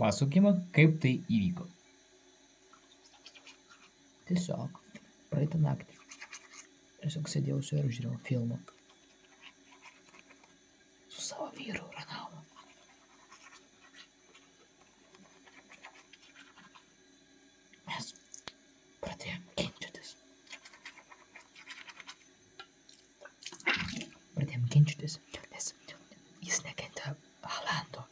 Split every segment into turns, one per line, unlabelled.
papasakokime, kaip tai įvyko. Tiesiog praeitą naktį. Tiesiog sėdėjau su ir žiūrėjau filmą. Su savo vyru Ronaldu. Mes pradėjom ginčytis. Nes jis nekentė Haalando.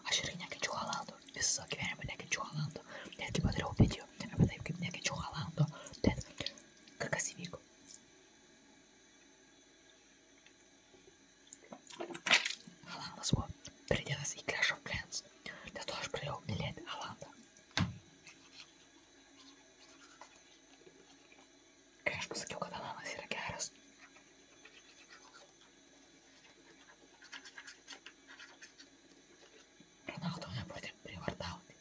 Aš irgi nekenčiu Haalando. Visą gyvenimą nekenčiu Haalando. Netgi padariau video apie taip, kaip nekenčiu Haalando. Bet kas įvyko? Haalandas buvo pridėtas į Clash of Clans. Dėl to aš pradėjau mylėti Haalandą. Kai aš pasakiau, kad Haalandas yra geras, Ronaldo nepradėjo prievartauti.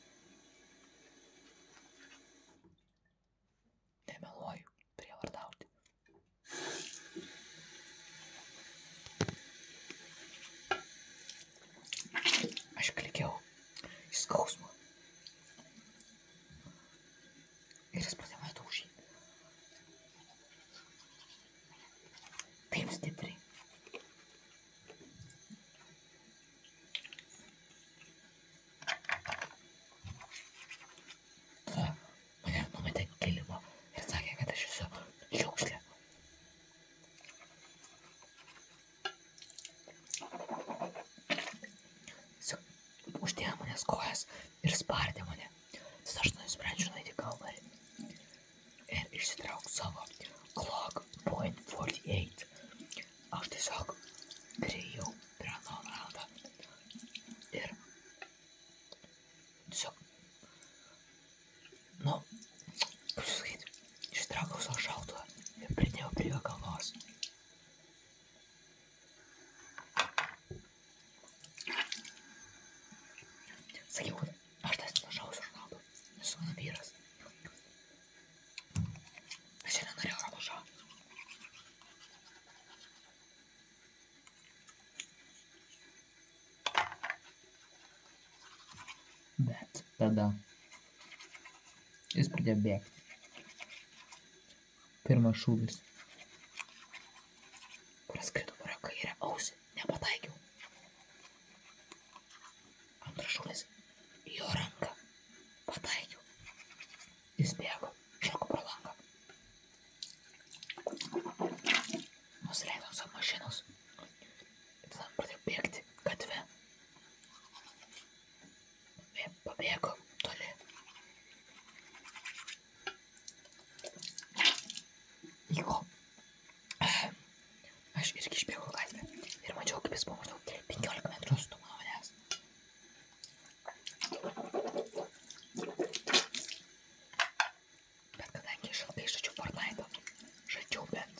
Nemeluoju, prievartauti. Aš klykiau iš skausmo. Ir jis pradėjo mane daužyti. Taip stipriai. Mane numetė ant kilimo ir sakė, kad aš esu šiukšlė. Uždėjo manęs kojas ir spardė mane. Tada aš nusprendžiau nueiti į kambarį ir išsitraukti savo Glock .48. Aš tiesiog priėjau prie Ronaldo ir tiesiog, kaip sakyti, ištraukiau savo šautuvą ir pridėjau prie jo galvos. Sakiau, kad aš tas nušausiu Ronaldo, nes mano vyras. Aš šiandien norėjau Romažą. Bet tada jis pradėjo bėgti. Pirmas šūvis. Praskrido pro kairę ausį, nepataikiau. Antras šūvis į jo ranką, pataikiau. Jis bėgo, šoko pro langą. Nusileidom savo mašinos. Ir tada pradėjau bėgti gatve. Pabėgo toli. Liko. Aš irgi išbėgau gatvę ir mačiau, kaip jis buvo maždaug 15 metrų atstumu nuo manęs. Bet kadangi aš ilgai žaidžiau Fortnite'ą, bent,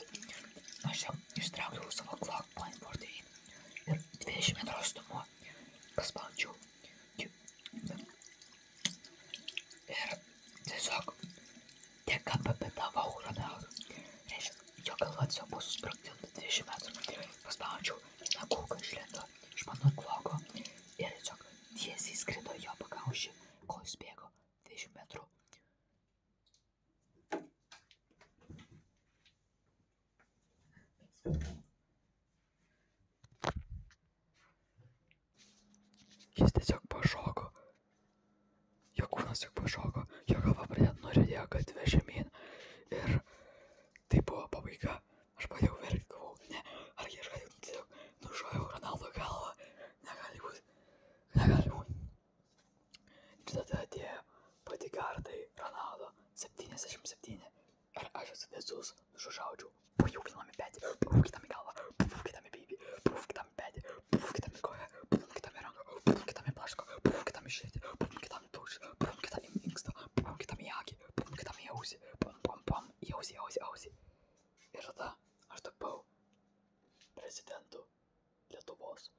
aš jau ištraukiau savo Glock .48 ir 20 metrų atstumu paspaudžiau. Ir tiesiog tiek apapetavau Ronaldo. Reiškia, jo galva tiesiog buvo susprogdinta 20 metrų. Paspaudžiau, nagūka išlindo iš mano Glocko ir tiesiog tiesiai skrido jo pakaušį, kol jis bėgo 20 metrų. Jis tiesiog pašoko. Jo kūnas tik pašoko, jo galva pradėjo nuriedėjo gatve žemyn ir tai buvo pabaiga. Aš pradėjau verkti, galvau, ne, argi aš galiu tiesiog nušojau Ronaldo galvą, negali būt. Ir tada atėjo bodyguardai Ronaldo 77. Ir aš esu teisus, nušaučiau, pajūkinam į petį, pajūkinam į galvą, pajūkinam į baby, pajūkinam į petį, pajūkinam į koją, pajūkinam į ranką, pajūkinam į plašką, pajūkinam į širdį, pajūkinam į plaučius, pajūkinam į inkstą, pajūkinam į akį, pajūkinam į ausį, pam, į ausį. Ir tada aš tapau prezidentu Lietuvos.